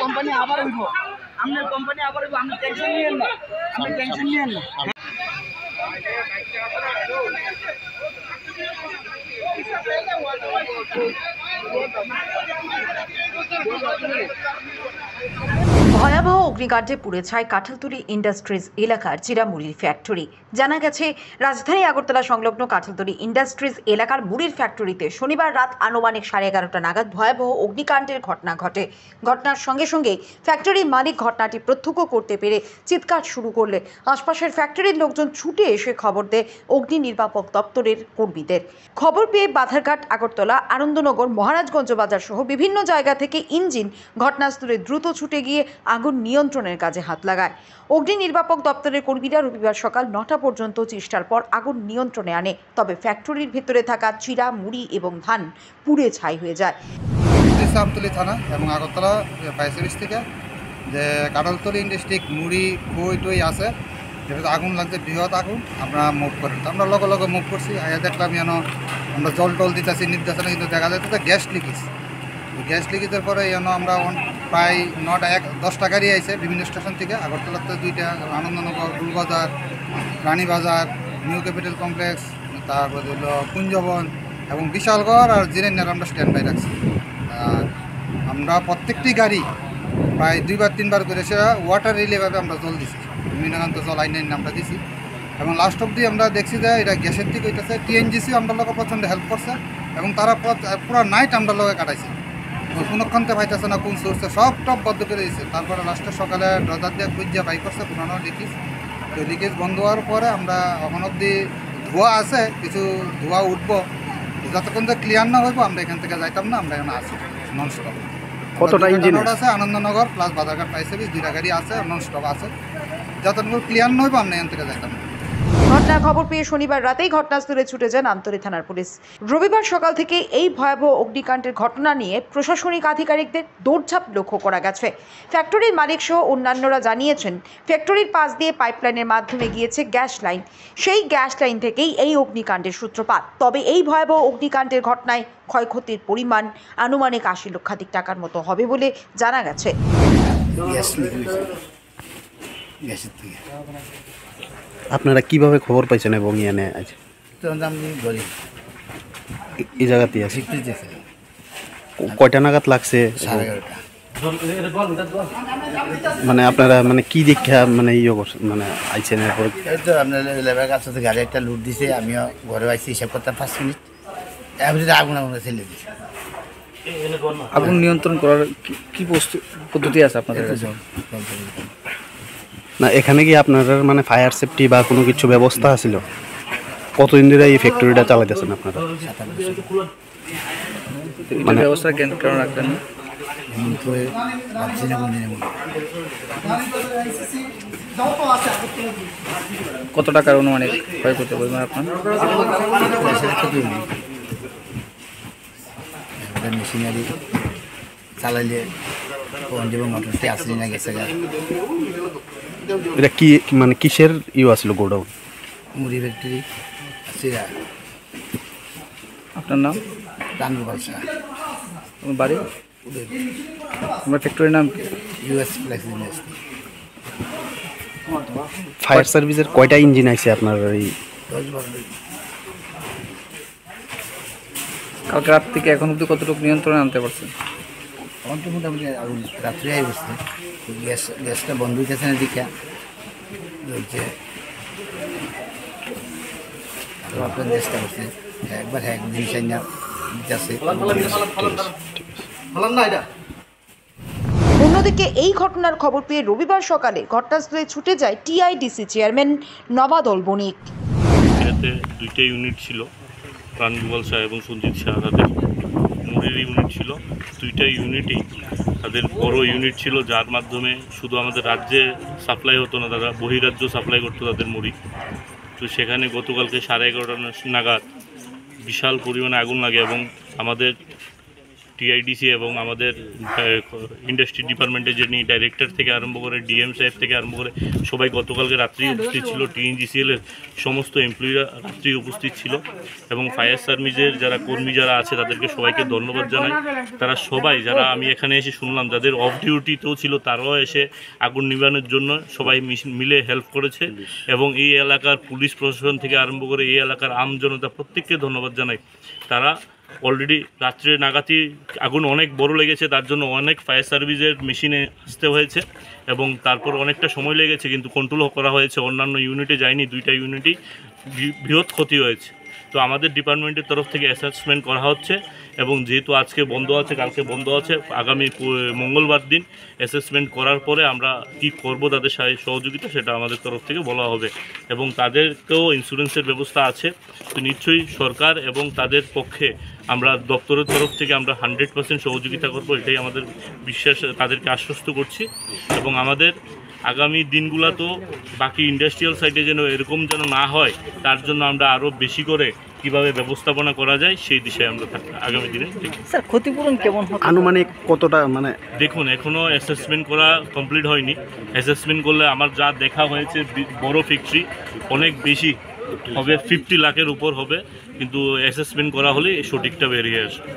Company আবার হইব, আপনার কোম্পানি আবার হইব, আপনি টেনশন নিয়েন না, আপনি টেনশন নিয়েন না। ভয়াবহ অগ্নিকাণ্ডে পুড়ে ছাই কাঁঠালতলী ইন্ডাস্ট্রিজ এলাকার চিরামুড়ির ফ্যাক্টরি। জানা গেছে, রাজধানী আগরতলা সংলগ্ন কাঁঠালতলী ইন্ডাস্ট্রিজ এলাকার মুড়ির ফ্যাক্টরিতে শনিবার রাত আনুমানিক 11:30 নাগাদ ভয়াবহ অগ্নিকাণ্ডের ঘটনা ঘটে। ঘটনার সঙ্গে সঙ্গে ফ্যাক্টরির মালিক ঘটনাটি প্রত্যক্ষ করতে পেরে চিৎকার শুরু করলে আশপাশের ফ্যাক্টরির লোকজন ছুটে এসে খবর দেয় অগ্নি নির্বাপক দপ্তরের কর্মীদের। খবর পেয়ে বাধারঘাট, আগরতলা, আনন্দনগর, মহারাজগঞ্জ বাজার সহ বিভিন্ন জায়গা থেকে ইঞ্জিন ঘটনাস্থলে দ্রুত ছুটে গিয়ে আগুন নিয়ন্ত্রণের কাজে হাত লাগায়। অগ্নি নির্বাপক দপ্তরের কর্মীরা রবিবার সকাল 9টা পর্যন্ত চেষ্টার পর আগুন নিয়ন্ত্রণে আনে, তবে ফ্যাক্টরির ভেতরে থাকা চিরা, মুড়ি এবং ধান পুড়ে ছাই হয়ে যায়। আমতলী থানা এবং আগরতলা ফায়ার সার্ভিস থেকে যে কাঁঠালতলী ইন্ডাস্ট্রি মুড়ি খই টই আছে, যেটা আগুন লাগছে, বৃহৎ আগুন, আমরা মুভ করি। আমরা লগে লগে মুভ করছি, আয়া দেখলাম যেন আমরা জল টল দিতেছি নির্দেশনা, কিন্তু দেখা যাচ্ছে গ্যাস লিকেজ। গ্যাস লিকেজের পরে যেন আমরা প্রায় 9টা-10টা গাড়ি আইছে বিভিন্ন স্টেশন থেকে, আগরতলাতে 2টা, Anandnagar, Gulbazar, Ranibazar, new capital complex, তারপরে হলো কুঞ্জবন এবং বিশালগড় আর জিরেন্যার আমরা স্ট্যান্ড বাই রাখছি। আর আমরা প্রত্যেকটি গাড়ি প্রায় 2-3বার করে সেটা ওয়াটার রিলেভাবে আমরা জল দিছি, মিনাকান্ত জল আইন আমরা দিছি। এবং লাস্ট অব্দি আমরা দেখছি যে এটা গ্যাসের দিকে হইতেছে। টিএনজিসি আমরা লোক প্রচণ্ড হেল্প করছে এবং তারা পুরো নাইট আমরা লোকে কাটাইছে, কোনোক্ষণতে পাইতেছে না কোন সোর্সে, সব টপ বদ্ধ করে দিয়েছে। তারপরে লাস্টে সকালে ড্রজার দিয়ে খুঁজে বাই করছে পুরানো লিকেজ। তো লিকেজ বন্ধ হওয়ার পরে আমরা এখন অব্দি ধোঁয়া আছে, কিছু ধোঁয়া উঠবো, যতক্ষণ যে ক্লিয়ার না হইব আমরা এখান থেকে যাইতাম না, আমরা এখানে আসি নন স্টপ। কতটা ইঞ্জিন আছে? আনন্দনগর প্লাস বাজারঘাট ফায়ার সার্ভিস 2টা গাড়ি আছে, নন স্টপ আছে, যতক্ষণ ক্লিয়ার না হইব আমরা এখান থেকে যাইতাম না। ঘটনার খবর পেয়ে শনিবার রাতেই ঘটনাস্থলে ছুটে যান আমতলী থানার পুলিশ। রবিবার সকাল থেকে এই ভয়াবহ অগ্নিকাণ্ডের ঘটনা নিয়ে প্রশাসনিক আধিকারিকদের দৌড়ঝাঁপ লক্ষ্য করা গেছে। ফ্যাক্টরির মালিক সহ অন্যান্যরা জানিয়েছেন, ফ্যাক্টরির পাশ দিয়ে পাইপলাইনের মাধ্যমে গিয়েছে গ্যাস লাইন, সেই গ্যাস লাইন থেকেই এই অগ্নিকাণ্ডের সূত্রপাত। তবে এই ভয়াবহ অগ্নিকাণ্ডের ঘটনায় ক্ষয়ক্ষতির পরিমাণ আনুমানিক 80 লক্ষাধিক টাকার মতো হবে বলে জানা গেছে। আপনারা কিভাবে খবর পাইছেন এবং এনে আছে এই জায়গাতেই আছে? কয়টা নাগাদ লাগছে? মানে আপনারা মানে কি দীক্ষা মানে ইয়ে করছেন, মানে আইছেন? এরপর তো আপনার লেবার কাছে গাড়ি একটা লুট দিছে, আমিও ঘরে আইসি, হিসাব করতাম 5 মিনিট, এর আগুন ছেলে দিছে। আগুন নিয়ন্ত্রণ করার কি পদ্ধতি আছে আপনাদের কাছে? না, এখানে কি আপনার মানে ফায়ার সেফটি বা কোনো কিছু ব্যবস্থা ছিল? কতদিন ধরে এই ফ্যাক্টরিটা চালাইতেছেন আপনারা? মানে ব্যবস্থা কেন রাখবেন? কত টাকার অনুমানিক ক্ষয় করতে পারবেন আপনার? মেশিনারি চালাইলে মোটরটি আসলে না গেছে। এটা কি মানে কিসের ইউ আসলো? গোডাউন, মুড়ি ফ্যাক্টরি। আপনার নাম? রানগোপাল শাহ। আমার বাড়ি? আমার ফ্যাক্টরির নাম ইউএস ফ্লেক্স ইন্ডাস্ট্রি। ফায়ার সার্ভিসের কয়টা ইঞ্জিন আছে আপনার? এই 10-12। কালকে রাত থেকে এখন অব্দি কতটুকু নিয়ন্ত্রণে আনতে পারছেন? এখন তো মোটামুটি রাত্রে আই বসছে, গ্যাসটা বন্ধ হইতেছে না দিকে বলছে, আপনার চেষ্টা করছে একবার একদিন চাইনা যাচ্ছে। অন্যদিকে এই ঘটনার খবর পেয়ে রবিবার সকালে ঘটনাস্থলে ছুটে যায় টিআইডিসি চেয়ারম্যান নবাদল বণিক। এতে 2টা ইউনিট ছিল, প্রাণগোপাল শাহ এবং সঞ্জিত শাহ, তাদের মুড়ির ইউনিট ছিল। 2টা ইউনিটই তাদের বড় ইউনিট ছিল, যার মাধ্যমে শুধু আমাদের রাজ্যে সাপ্লাই হতো না, তারা বহিরাজ্য সাপ্লাই করতো তাদের মুড়ি। তো সেখানে গতকালকে 11:30 নাগাদ বিশাল পরিমাণে আগুন লাগে এবং আমাদের টিআইডিসি এবং আমাদের ইন্ডাস্ট্রি ডিপার্টমেন্টের যিনি ডাইরেক্টর থেকে আরম্ভ করে ডিএম সাহেব থেকে আরম্ভ করে সবাই গতকালকে রাত্রি উপস্থিত ছিল। টিএনজিসিএলের সমস্ত এমপ্লয়িরা রাত্রি উপস্থিত ছিল এবং ফায়ার সার্ভিসের যারা কর্মী যারা আছে তাদেরকে সবাইকে ধন্যবাদ জানাই। তারা সবাই যারা আমি এখানে এসে শুনলাম যাদের অফ ডিউটিতেও ছিল তারাও এসে আগুন নিবানোর জন্য সবাই মিলে হেল্প করেছে এবং এই এলাকার পুলিশ প্রশাসন থেকে আরম্ভ করে এই এলাকার আম জনতা প্রত্যেককে ধন্যবাদ জানাই। তারা অলরেডি রাত্রে নাগাতি আগুন অনেক বড় লেগেছে, তার জন্য অনেক ফায়ার সার্ভিসের মেশিনে আসতে হয়েছে এবং তারপর অনেকটা সময় লেগেছে, কিন্তু কন্ট্রোলও করা হয়েছে। অন্যান্য ইউনিটে যায়নি, 2টা ইউনিটই বৃহৎ ক্ষতি হয়েছে। তো আমাদের ডিপার্টমেন্টের তরফ থেকে অ্যাসেসমেন্ট করা হচ্ছে এবং যেহেতু আজকে বন্ধ আছে, কালকে বন্ধ আছে, আগামী মঙ্গলবার দিন অ্যাসেসমেন্ট করার পরে আমরা কি করব তাদের সহযোগিতা সেটা আমাদের তরফ থেকে বলা হবে এবং তাদেরকেও ইন্স্যুরেন্সের ব্যবস্থা আছে। তো নিশ্চয়ই সরকার এবং তাদের পক্ষে আমরা দপ্তরের তরফ থেকে আমরা 100% সহযোগিতা করব, এটাই আমাদের বিশ্বাস, তাদেরকে আশ্বস্ত করছি। এবং আমাদের আগামী দিনগুলোতেও বাকি ইন্ডাস্ট্রিয়াল সাইটে যেন এরকম যেন না হয় তার জন্য আমরা আরও বেশি করে কিভাবে ব্যবস্থাপনা করা যায় সেই দিশায় আমরা আগামী দিনে স্যার ক্ষতিপূরণ কেমন হবে? আনুমানিক কতটা মানে দেখুন এখনও অ্যাসেসমেন্ট করা কমপ্লিট হয়নি। অ্যাসেসমেন্ট করলে আমার যা দেখা হয়েছে বড় ফ্যাক্টরি অনেক বেশি হবে, 50 লাখের উপর হবে, কিন্তু অ্যাসেসমেন্ট করা হলে সঠিকটা বেরিয়ে আসবে।